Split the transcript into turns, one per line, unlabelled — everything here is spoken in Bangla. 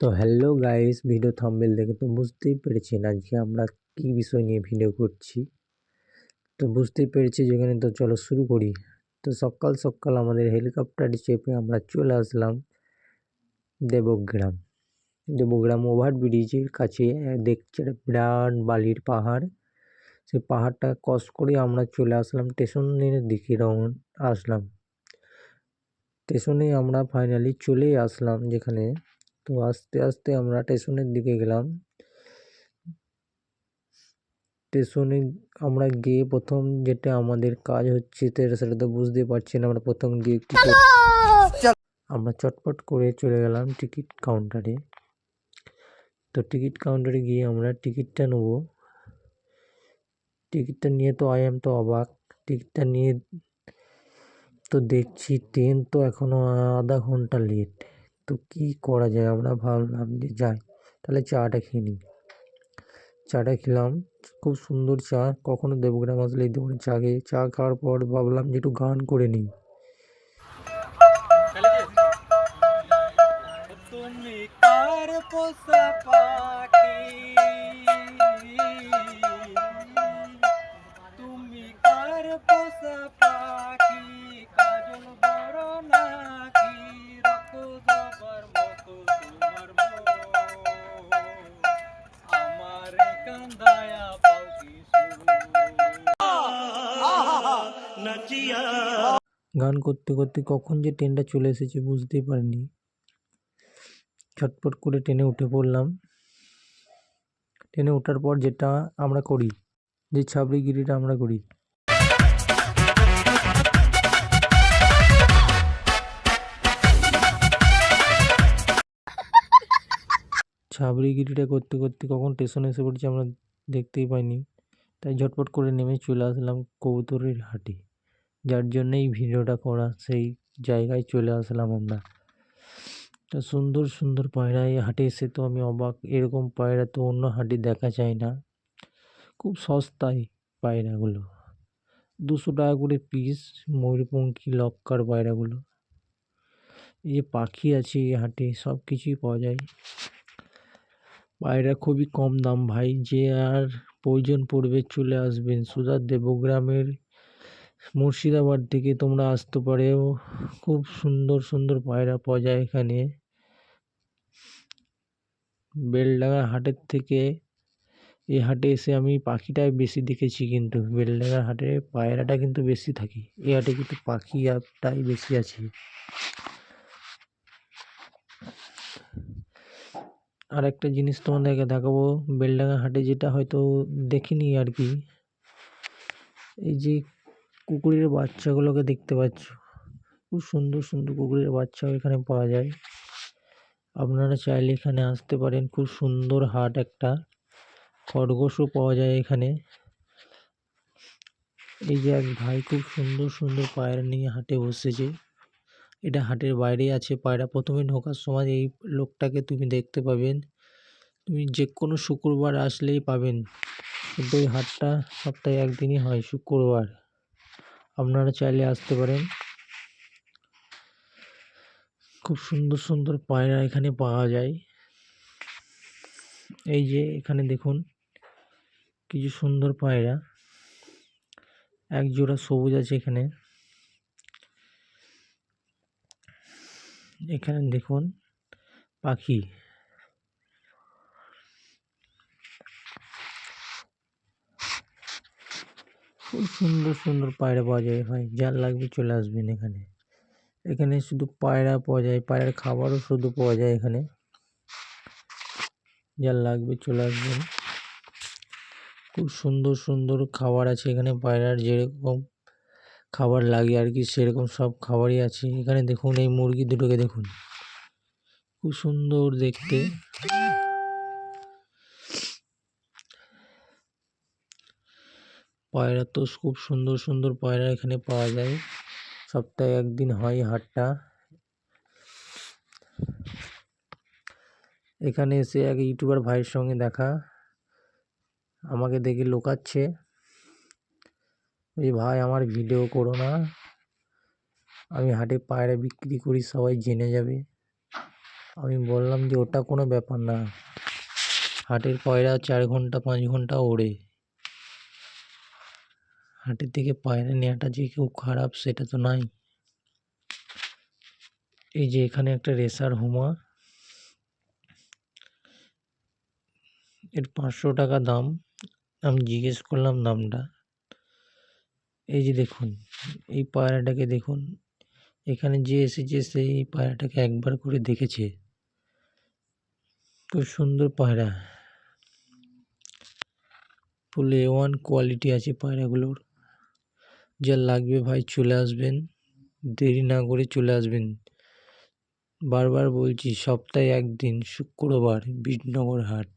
তো হ্যালো গাইস, ভিডিও থাম্বনেল দেখে তো বুঝতেই পেরেছেন আজকে আমরা কি বিষয় নিয়ে ভিডিও করছি। তো বুঝতেই পেরেছি যেখানে, তো চলো শুরু করি। তো সকাল সকাল আমাদের হেলিকপ্টারে চেপে আমরা চলে আসলাম দেবগ্রাম। দেবগ্রাম ওভারব্রিজের কাছে দেখছি একটা বিরাট বালির পাহাড়। সেই পাহাড়টা ক্রস করে আমরা চলে আসলাম স্টেশনের দিকে আসলাম। স্টেশনে আমরা ফাইনালি চলেই আসলাম যেখানে। তো আস্তে আস্তে আমরা স্টেশনের দিকে গেলাম। স্টেশনে আমরা গিয়ে প্রথম যেটা আমাদের কাজ হচ্ছে সেটা তো বুঝতেই পারছেন। আমরা প্রথম গিয়ে আমরা চটপট করে চলে গেলাম টিকিট কাউন্টারে। তো টিকিট কাউন্টারে গিয়ে আমরা টিকিটটা নেব। টিকিটটা নিয়ে তো তো অবাক। টিকিটটা নিয়ে তো দেখছি ট্রেন তো এখনো আধা ঘন্টা লেট। তো কি করা যায়, আমরা ভাবলাম যে যাই তাহলে চাটা খেয়ে নিই। চাটা খেলাম, খুব সুন্দর চা। কখনো দেবগ্রাম আসলে এই দোকানে চা খেয়ে, চা খাওয়ার পর ভাবলাম যে একটু গান করে নিই।
তুমি কার পোষা পাখি, তুমি কার পোষা পাখি, কাজল বড় নাকি রক্ত জবার মতো তোমার মন, আমার কান্দায়া পাখি নাচিয়া।
গান করতে করতে কখন যে ট্রেনটা চলে এসেছে বুঝতেই পারিনি। ছটপট করে ট্রেনে উঠে পড়লাম। ট্রেনে ওঠার পর যেটা আমরা করি, যে ছাবড়িগিরিটা আমরা করি। ছাবড়িগিরিটা করতে করতে কখন স্টেশনে এসে পড়েছি আমরা দেখতেই পাইনি। তাই ঝটপট করে নেমে চলে আসলাম কবুতরের হাটে, যার জন্যই ভিডিওটা করা। সেই জায়গায় চলে আসলাম আমরা। তো সুন্দর সুন্দর পায়রা এই হাটে এসে তো আমি অবাক। এরকম পায়রা তো অন্য হাটে দেখা যায় না। খুব সস্তায় পায়রাগুলো, 200 টাকা করে পিস। ময়ূরপঙ্খী লক্কার পায়রাগুলো। এই যে পাখি আছে এই হাটে, সব কিছুই পাওয়া যায়। পায়রা খুবই কম দাম ভাই। যে আর প্রয়োজন পড়বে চলে আসবেন সুধা দেবগ্রামের মুর্শিদাবাদ থেকে তোমরা আসতে পারেও। খুব সুন্দর সুন্দর পায়রা পাওয়া যায় এখানে। বেলডাঙ্গা হাটের থেকে এই হাটে এসে আমি পাখিটাই বেশি দেখেছি, কিন্তু বেলডাঙ্গা হাটে পায়রাটা কিন্তু বেশি থাকে। এই হাটে কিন্তু পাখিটাই বেশি আছে। আর একটা জিনিস তোমাদেরকে দেখাবো বেলডাঙ্গা হাটে, যেটা হয়তো দেখিনি আর কি। এই যে কুকুরের বাচ্চাগুলোকে দেখতে পাচ্ছ, খুব সুন্দর সুন্দর কুকুরের বাচ্চাও এখানে পাওয়া যায়। আপনারা চাইলে এখানে আসতে পারেন। খুব সুন্দর হাট একটা। খরগোশও পাওয়া যায় এখানে। এই যে এক ভাই খুব সুন্দর সুন্দর পায়রা নিয়ে হাটে বসেছে। এটা হাটের বাইরেই আছে পায়রা। প্রথমে ঢোকার সময় এই লোকটাকে তুমি দেখতে পাবেন। তুমি যে কোনো শুক্রবার আসলেই পাবেন, কিন্তু এই হাটটা সপ্তাহে একদিনই হয়, শুক্রবার। আপনারা চাইলে আসতে পারেন। খুব সুন্দর সুন্দর পায়রা এখানে পাওয়া যায়। এই যে এখানে দেখুন কিছু সুন্দর পায়রা। এক জোড়া সবুজ আছে এখানে। এখানে দেখুন পাখি। খুব সুন্দর সুন্দর পায়রা পাওয়া যায় ভাই, যার লাগবে চলে আসবেন এখানে। এখানে শুধু পায়রা পাওয়া যায়, পায়রার খাবারও শুধু পাওয়া যায় এখানে। যার লাগবে চলে আসবেন। খুব সুন্দর সুন্দর খাবার আছে এখানে। পায়রার যেরকম খাবার লাগে আর কি, সেরকম সব খাবারই আছে এখানে। দেখুন এই মুরগি দুটোকে দেখুন, খুব সুন্দর দেখতে। পায়রা তো খুব সুন্দর সুন্দর পায়রা এখানে পাওয়া যায়। সপ্তাহে একদিন হয় হাটটা। এখানে এসে এক ইউটিউবার ভাইয়ের সঙ্গে দেখা। আমাকে দেখে লোকাচ্ছে, এই ভাই আমার ভিডিও করো না, আমি হাটে পায়রা বিক্রি করি, সবাই জেনে যাবে। আমি বললাম যে ওটা কোনো ব্যাপার না, হাটের পায়রা 4 ঘন্টা 5 ঘন্টা ওড়ে, হাটের থেকে পায়রা নেওয়াটা যে খুব খারাপ সেটা তো নাই। এই যে এখানে একটা রেসার হুমা, এর 500 টাকা দাম। আমি জিজ্ঞেস করলাম দামটা। এই যে দেখুন, এই পায়রাটাকে দেখুন, এখানে যে এসেছে সেই পায়রাটাকে একবার করে দেখেছে। খুব সুন্দর পায়রা, ফুল A1 কোয়ালিটি আছে পায়রাগুলোর। যা লাগবে ভাই চলে আসবেন, দেরি না করে চলে আসবেন। বারবার বলছি, সপ্তাহে 1 দিন শুক্রবার বিজনগর হাট।